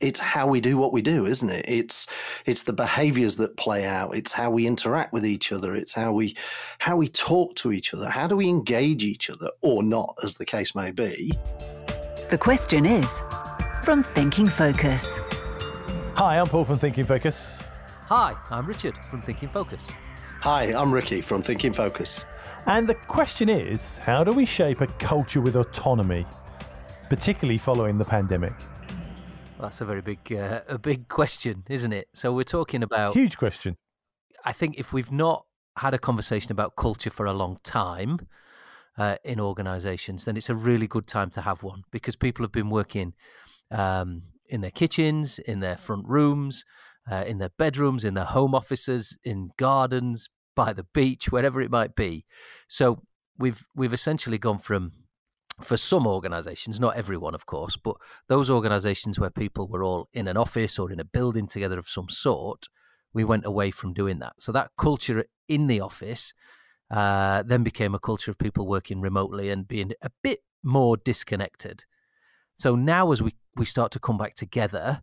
it's how we do what we do, isn't it? It's the behaviors that play out. It's how we interact with each other. It's how we talk to each other. How do we engage each other, or not, as the case may be? The question is from Thinking Focus. Hi, I'm Paul from Thinking Focus. Hi, I'm Richard from Thinking Focus. Hi, I'm Ricky from Thinking Focus. And the question is, how do we shape a culture with autonomy, particularly following the pandemic? Well, that's a very big question, isn't it? So we're talking about... Huge question. I think if we've not had a conversation about culture for a long time in organisations, then it's a really good time to have one, because people have been working in their kitchens, in their front rooms, in their bedrooms, in their home offices, in gardens, by the beach, wherever it might be. So we've essentially gone from, for some organisations, not everyone, of course, but those organisations where people were all in an office or in a building together of some sort, we went away from doing that. So that culture in the office then became a culture of people working remotely and being a bit more disconnected. So now as we start to come back together,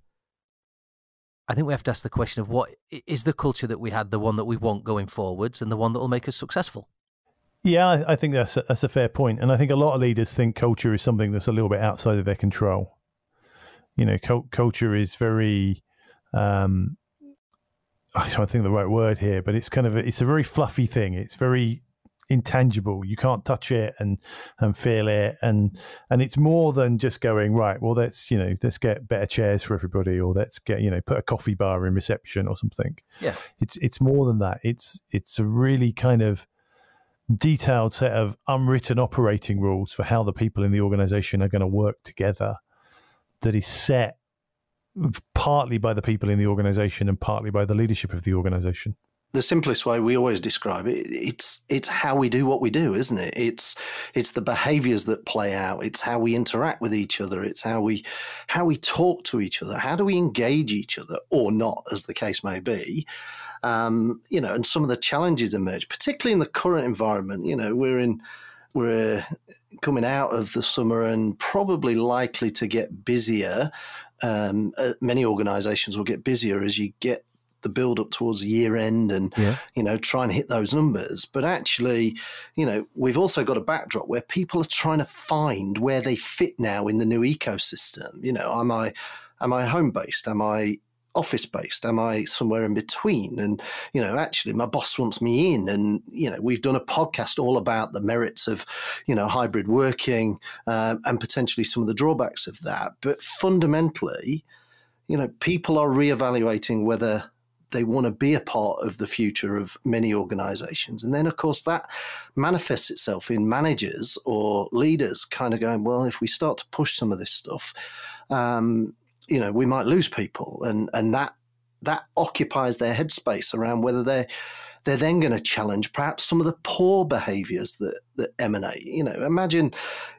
I think we have to ask the question of what is the culture that we had, the one that we want going forwards and the one that will make us successful? Yeah, I think that's a fair point. And I think a lot of leaders think culture is something that's a little bit outside of their control. You know, culture is very, I don't think the right word here, but it's it's a very fluffy thing. It's very intangible. You can't touch it and feel it. And it's more than just going, right, well, let's get better chairs for everybody, or let's get, put a coffee bar in reception or something. Yeah. It's more than that. It's a really kind of detailed set of unwritten operating rules for how the people in the organization are going to work together, that is set partly by the people in the organization and partly by the leadership of the organization. The simplest way we always describe it, it's how we do what we do, isn't it? It's the behaviors that play out. It's how we interact with each other. It's how we talk to each other. How do we engage each other, or not, as the case may be? And some of the challenges emerge, particularly in the current environment. We're coming out of the summer and probably likely to get busier. Many organisations will get busier as you get the build up towards year end and, try and hit those numbers. But actually, we've also got a backdrop where people are trying to find where they fit now in the new ecosystem. Am I home based? Am I office based? Am I somewhere in between? And, actually my boss wants me in, and, we've done a podcast all about the merits of, hybrid working and potentially some of the drawbacks of that. But fundamentally, people are reevaluating whether they want to be a part of the future of many organizations. And then, of course, that manifests itself in managers or leaders kind of going, well, if we start to push some of this stuff, we might lose people. And that occupies their headspace around whether they're then going to challenge perhaps some of the poor behaviors that emanate. Imagine,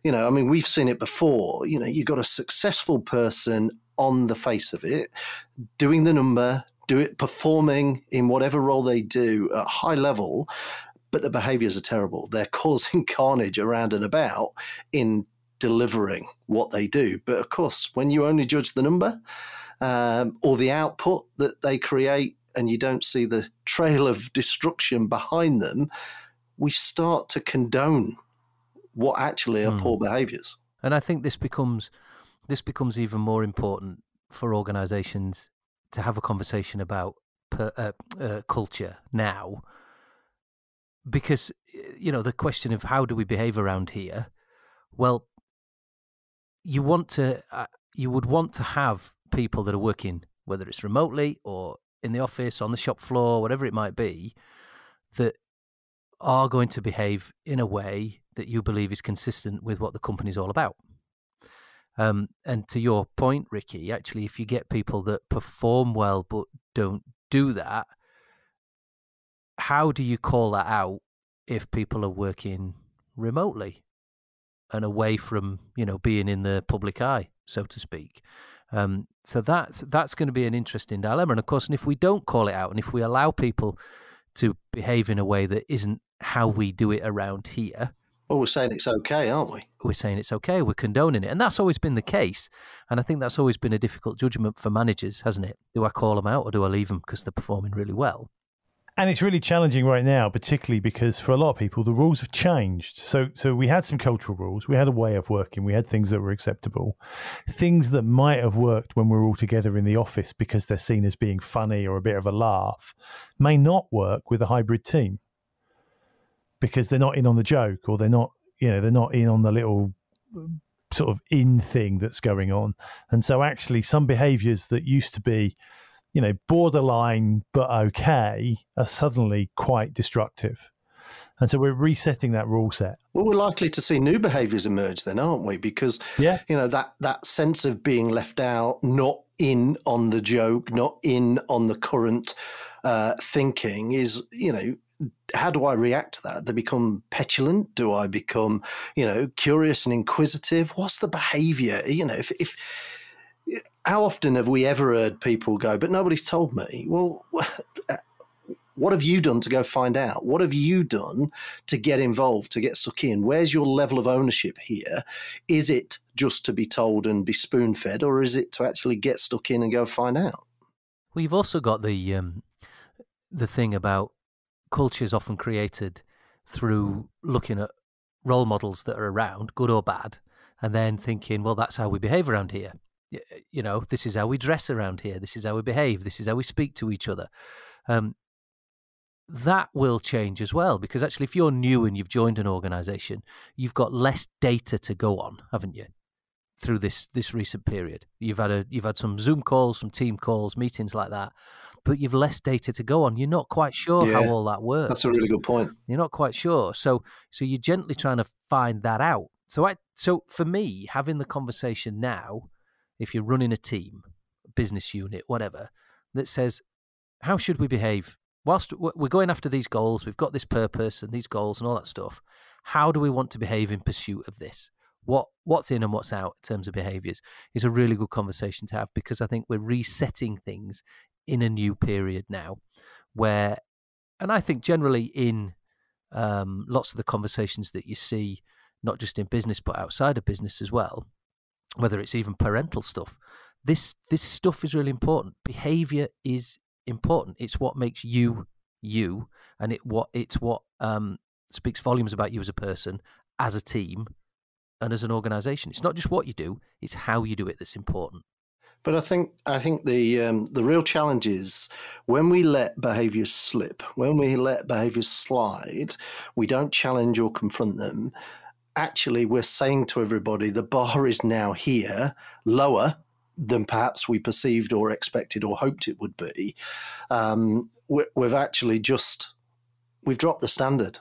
we've seen it before. You've got a successful person on the face of it, doing the number, performing in whatever role they do at high level, but the behaviors are terrible. They're causing carnage around and about in delivering what they do. But of course, when you only judge the number or the output that they create, and you don't see the trail of destruction behind them, we start to condone what actually are poor behaviors. And I think this becomes even more important for organisations to have a conversation about culture now, because the question of how do we behave around here, well, you would want to have people that are working, whether it's remotely or in the office, on the shop floor, whatever it might be, that are going to behave in a way that you believe is consistent with what the company's all about. And to your point, Ricky, actually, if you get people that perform well but don't do that, how do you call that out if people are working remotely and away from, being in the public eye, so to speak? So that's going to be an interesting dilemma. And of course, if we don't call it out, and if we allow people to behave in a way that isn't how we do it around here, Well, we're saying it's okay, aren't we? We're saying it's okay, we're condoning it. And that's always been the case. And I think that's always been a difficult judgment for managers, hasn't it? Do I call them out or do I leave them because they're performing really well? And it's really challenging right now, particularly because for a lot of people, the rules have changed. So we had some cultural rules. We had a way of working. We had things that were acceptable. Things that might have worked when we're all together in the office because they're seen as being funny or a bit of a laugh may not work with a hybrid team because they're not in on the joke, or they're not in on the little sort of in thing that's going on. And so actually some behaviours that used to be, borderline but okay, are suddenly quite destructive. And so we're resetting that rule set. Well, we're likely to see new behaviours emerge then, aren't we? Because, that sense of being left out, not in on the joke, not in on the current thinking is, how do I react to that? Do I become petulant? Do I become, curious and inquisitive? What's the behaviour? How often have we ever heard people go, but nobody's told me? Well, what have you done to go find out? What have you done to get involved, to get stuck in? Where's your level of ownership here? Is it just to be told and be spoon-fed, or is it to actually get stuck in and go find out? Well, you've also got the thing about culture is often created through looking at role models that are around, good or bad, and then thinking, well, that's how we behave around here. This is how we dress around here. This is how we behave. This is how we speak to each other. That will change as well, because actually if you're new and you've joined an organisation, you've got less data to go on, haven't you, through this recent period? You've had some Zoom calls, some team calls, meetings like that, but you've less data to go on. You're not quite sure how all that works. That's a really good point. You're not quite sure. So you're gently trying to find that out. So for me, having the conversation now, if you're running a team, business unit, whatever, that says, how should we behave? Whilst we're going after these goals, we've got this purpose and these goals and all that stuff, how do we want to behave in pursuit of this? What's in and what's out in terms of behaviours is a really good conversation to have, because I think we're resetting things in a new period now where, and I think generally in lots of the conversations that you see, not just in business, but outside of business as well, whether it's even parental stuff, this stuff is really important. Behaviour is important. It's what makes you, and it's what speaks volumes about you as a person, as a team, and as an organisation. It's not just what you do; it's how you do it that's important. But I think the real challenge is when we let behaviours slip, when we let behaviours slide, we don't challenge or confront them. Actually, we're saying to everybody, the bar is now here, lower than perhaps we perceived or expected or hoped it would be. We've actually we've dropped the standard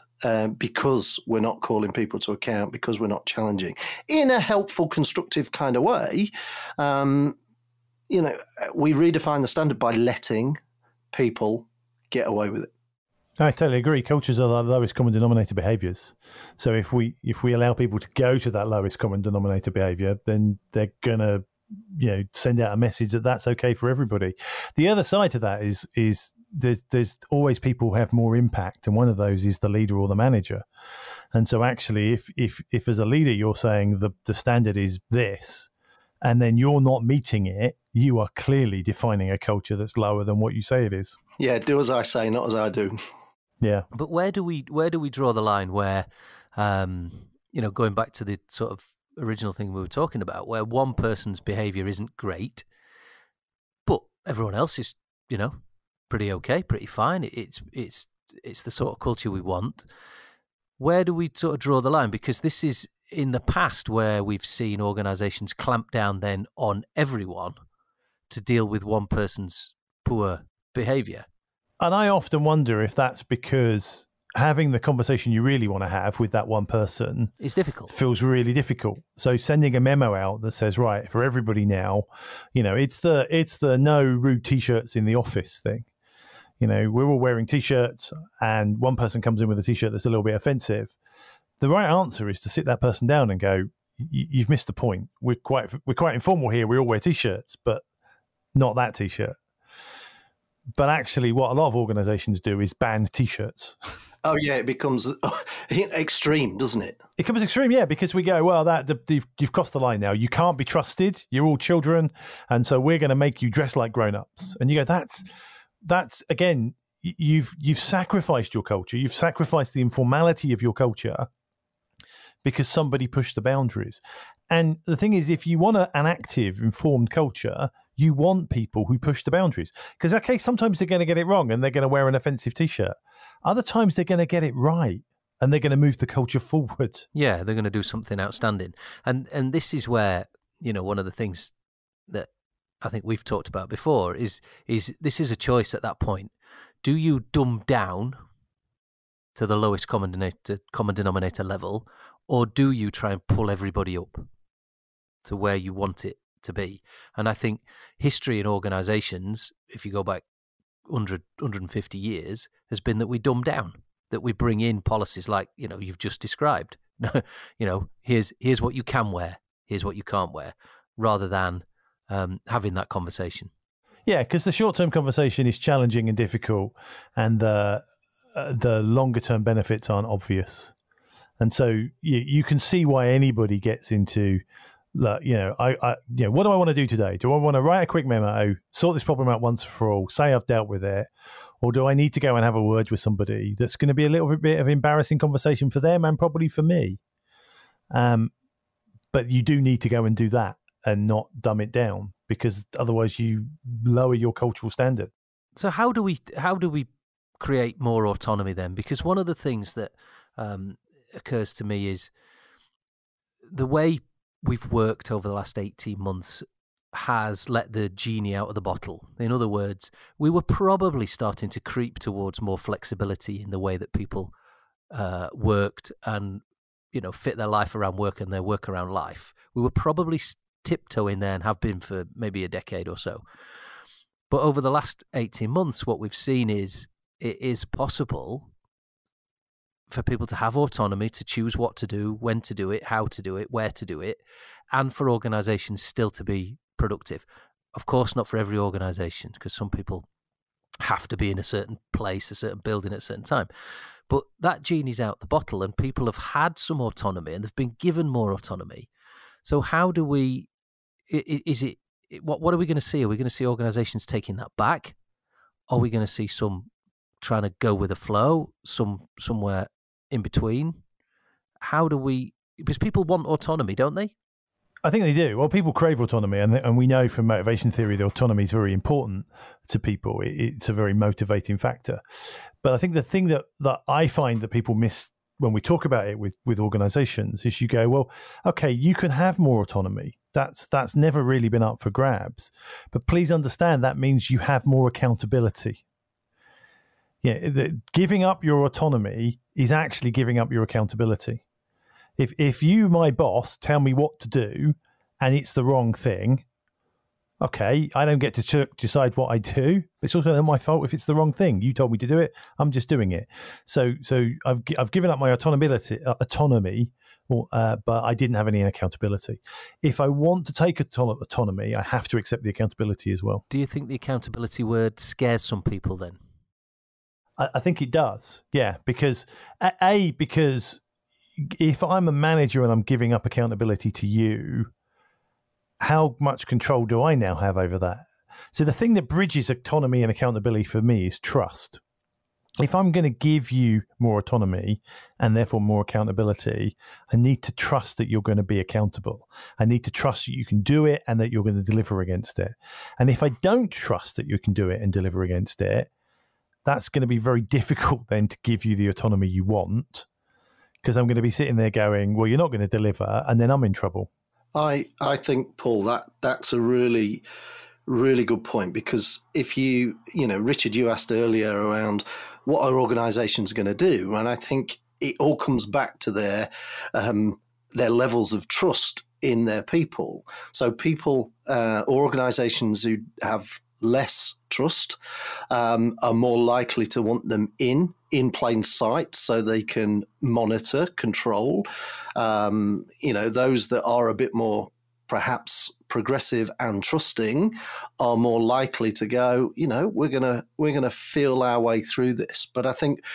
because we're not calling people to account, because we're not challenging in a helpful, constructive kind of way. We redefine the standard by letting people get away with it. I totally agree. Cultures are the lowest common denominator behaviours. So if we allow people to go to that lowest common denominator behaviour, then they're going to send out a message that that's okay for everybody. The other side to that is there's always people who have more impact, and one of those is the leader or the manager. And so actually if as a leader you're saying the standard is this, and then you're not meeting it, you are clearly defining a culture that's lower than what you say it is. Yeah, do as I say, not as I do. Yeah. But where do we draw the line where, going back to the sort of original thing we were talking about, where one person's behaviour isn't great, but everyone else is, pretty okay, pretty fine. It's the sort of culture we want. Where do we sort of draw the line? Because this is in the past where we've seen organisations clamp down then on everyone to deal with one person's poor behaviour. And I often wonder if that's because having the conversation you really want to have with that one person is difficult. Feels really difficult. So sending a memo out that says, right, for everybody now, it's the no rude T-shirts in the office thing. We're all wearing T-shirts and one person comes in with a T-shirt that's a little bit offensive. The right answer is to sit that person down and go, you've missed the point. We're quite informal here. We all wear T-shirts, but not that T-shirt. But actually, what a lot of organisations do is ban T-shirts. Oh yeah, it becomes extreme, doesn't it? It becomes extreme, yeah, because we go, well, you've crossed the line now. You can't be trusted. You're all children, and so we're going to make you dress like grown-ups. And you go, that's again, you've sacrificed your culture. You've sacrificed the informality of your culture because somebody pushed the boundaries. And the thing is, if you want an active, informed culture, you want people who push the boundaries. Because, okay, sometimes they're going to get it wrong and they're going to wear an offensive T-shirt. Other times they're going to get it right and they're going to move the culture forward. Yeah, they're going to do something outstanding. And this is where, one of the things that I think we've talked about before is this is a choice at that point. Do you dumb down to the lowest common denominator level, or do you try and pull everybody up to where you want it to be? And I think history in organizations, if you go back 100, 150 years, has been that we dumb down, that we bring in policies like, you've just described. Here's what you can wear, here's what you can't wear, rather than having that conversation. Yeah, because the short-term conversation is challenging and difficult, and the longer-term benefits aren't obvious. And so you can see why anybody gets into, what do I want to do today? Do I want to write a quick memo, sort this problem out once for all, say I've dealt with it, or do I need to go and have a word with somebody that's going to be a little bit of embarrassing conversation for them and probably for me? But you do need to go and do that and not dumb it down, because otherwise you lower your cultural standard. So how do we create more autonomy then? Because one of the things that occurs to me is the way we've worked over the last 18 months has let the genie out of the bottle. In other words, we were probably starting to creep towards more flexibility in the way that people worked and, fit their life around work and their work around life. We were probably tiptoeing there and have been for maybe a decade or so. But over the last 18 months, what we've seen is it is possible for people to have autonomy to choose what to do, when to do it, how to do it, where to do it, and for organizations still to be productive. Of course, not for every organization, because some people have to be in a certain place, a certain building at a certain time. But that genie's out the bottle, and people have had some autonomy and they've been given more autonomy. So how do we, what are we going to see? Are we going to see organizations taking that back? Are we going to see some trying to go with the flow, somewhere in between? How do we, because people want autonomy, don't they? I think they do. Well, people crave autonomy, and we know from motivation theory that autonomy is very important to people. It's a very motivating factor. But I think the thing that I find that people miss when we talk about it with organizations is you go, well, okay, you can have more autonomy. That's never really been up for grabs. But please understand that means you have more accountability. Yeah, giving up your autonomy is actually giving up your accountability. If you, my boss, tell me what to do and it's the wrong thing, okay, I don't get to decide what I do. It's also not my fault if it's the wrong thing. You told me to do it. I'm just doing it. So I've given up my autonomy, but I didn't have any accountability. If I want to take autonomy, I have to accept the accountability as well. Do you think the accountability word scares some people then? I think it does, yeah, because if I'm a manager and I'm giving up accountability to you, how much control do I now have over that? So the thing that bridges autonomy and accountability for me is trust. If I'm going to give you more autonomy and therefore more accountability, I need to trust that you're going to be accountable. I need to trust that you can do it and that you're going to deliver against it. And if I don't trust that you can do it and deliver against it, that's going to be very difficult then to give you the autonomy you want, because I'm going to be sitting there going, well, you're not going to deliver, and then I'm in trouble. I think, Paul, that's a really, really good point, because if Richard, you asked earlier around what are organizations going to do, and I think it all comes back to their levels of trust in their people. So people or organizations who have less trust are more likely to want them in plain sight so they can monitor, control. Those that are a bit more perhaps progressive and trusting are more likely to go, we're gonna feel our way through this. But I think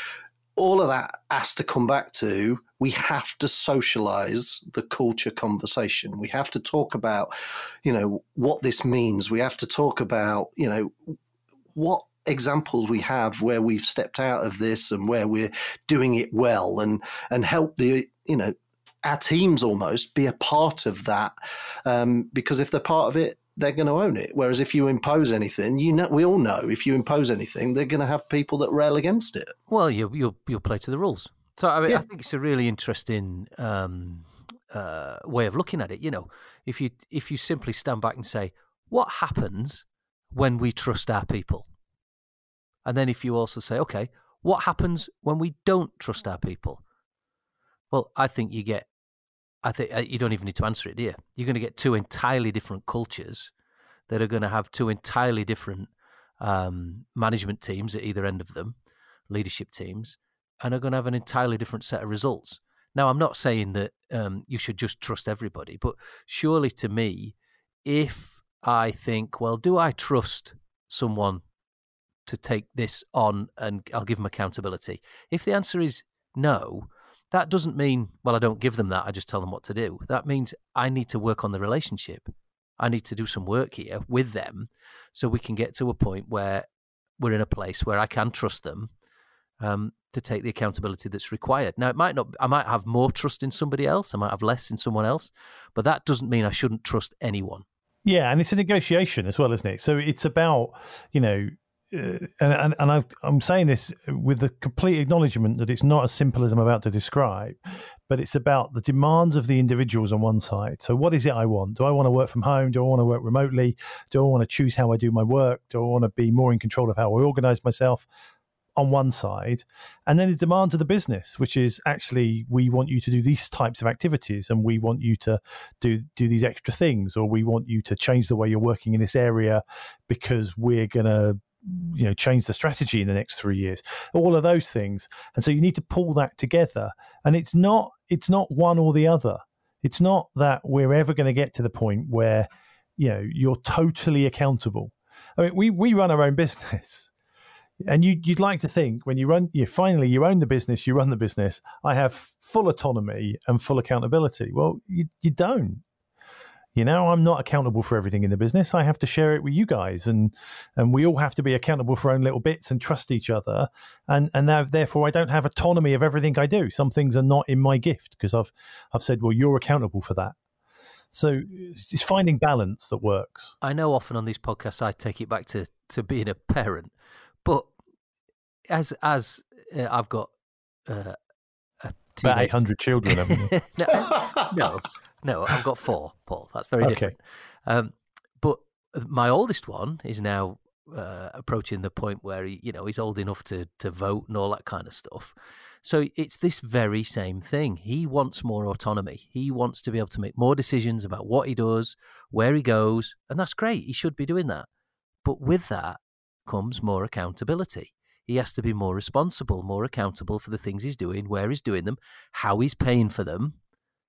all of that has to come back to, we have to socialize the culture conversation. We have to talk about, what this means. We have to talk about, what examples we have where we've stepped out of this and where we're doing it well, and help our teams almost be a part of that. Because if they're part of it, they're going to own it. Whereas if you impose anything, we all know if you impose anything, they're going to have people that rail against it. Well, you'll play to the rules. So I think it's a really interesting way of looking at it. If you simply stand back and say, what happens when we trust our people? And then if you also say, okay, what happens when we don't trust our people? Well, I think you don't even need to answer it, do you? You're going to get two entirely different cultures that are going to have two entirely different management teams at either end of them, leadership teams, and are going to have an entirely different set of results. Now, I'm not saying that you should just trust everybody, but surely to me, if I think, well, do I trust someone to take this on and I'll give them accountability? If the answer is no, that doesn't mean, well, I don't give them that, I just tell them what to do. That means I need to work on the relationship. I need to do some work here with them so we can get to a point where we're in a place where I can trust them to take the accountability that's required. Now, I might have more trust in somebody else, I might have less in someone else, but that doesn't mean I shouldn't trust anyone. Yeah, and it's a negotiation as well, isn't it? So it's about, and I'm saying this with the complete acknowledgement that it's not as simple as I'm about to describe, but it's about the demands of the individuals on one side. So what is it I want? Do I want to work from home? Do I want to work remotely? Do I want to choose how I do my work? Do I want to be more in control of how I organize myself? On one side, and then the demands of the business, which is actually, we want you to do these types of activities, and we want you to do these extra things, or we want you to change the way you're working in this area because we're going to change the strategy in the next 3 years, all of those things. And so you need to pull that together, and it's not one or the other. It's not that we're ever going to get to the point where you're totally accountable. I mean, we run our own business. And you'd like to think when you own the business, you run the business, I have full autonomy and full accountability. Well, you don't. I'm not accountable for everything in the business. I have to share it with you guys, and we all have to be accountable for our own little bits and trust each other. And therefore, I don't have autonomy of everything I do. Some things are not in my gift because I've said, well, you're accountable for that. So it's finding balance that works. I know often on these podcasts I take it back to being a parent. But as I've got a about 800 children, haven't you? no, I've got 4, Paul. That's very different. But my oldest one is now approaching the point where he's old enough to vote and all that kind of stuff. So it's this very same thing. He wants more autonomy. He wants to be able to make more decisions about what he does, where he goes, and that's great. He should be doing that. But with that comes more accountability. He has to be more responsible, more accountable for the things he's doing, where he's doing them, how he's paying for them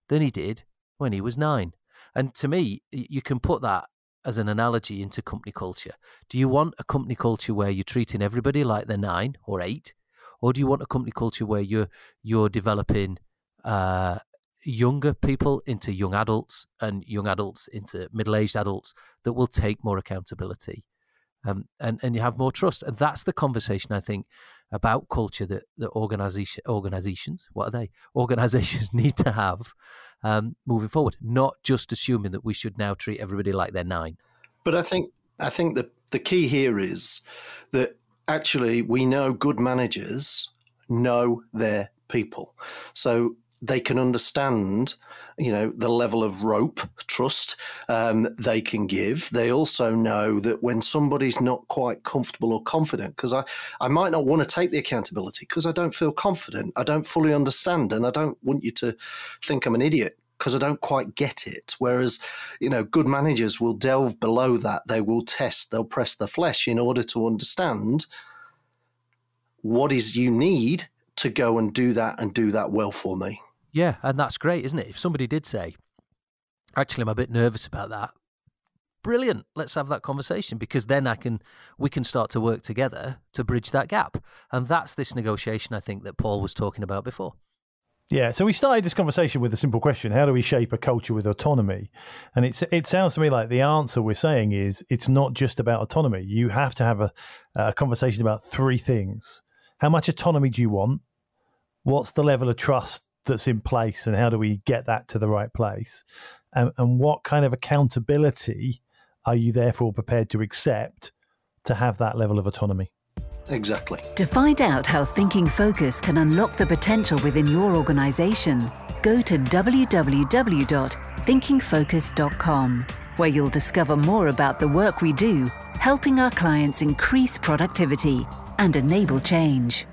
than he did when he was 9. And to me, you can put that as an analogy into company culture. Do you want a company culture where you're treating everybody like they're 9 or 8? Or do you want a company culture where you're developing younger people into young adults and young adults into middle-aged adults that will take more accountability? And you have more trust. And that's the conversation, I think, about culture that organizations need to have moving forward, not just assuming that we should now treat everybody like they're 9. But I think the key here is that actually we know good managers know their people. So they can understand, the level of rope, trust they can give. They also know that when somebody's not quite comfortable or confident, because I might not want to take the accountability because I don't feel confident, I don't fully understand, and I don't want you to think I'm an idiot because I don't quite get it. Whereas, good managers will delve below that. They will test, they'll press the flesh in order to understand what is you need to go and do that well for me. Yeah, and that's great, isn't it? If somebody did say, actually, I'm a bit nervous about that, Brilliant. Let's have that conversation, because then we can start to work together to bridge that gap. And that's this negotiation, I think, that Paul was talking about before. Yeah, so we started this conversation with a simple question: how do we shape a culture with autonomy? And it sounds to me like the answer we're saying is it's not just about autonomy. You have to have a conversation about three things. How much autonomy do you want? What's the level of trust that's in place, and how do we get that to the right place? And what kind of accountability are you therefore prepared to accept to have that level of autonomy? Exactly. To find out how Thinking Focus can unlock the potential within your organisation, go to www.thinkingfocus.com, where you'll discover more about the work we do, helping our clients increase productivity and enable change.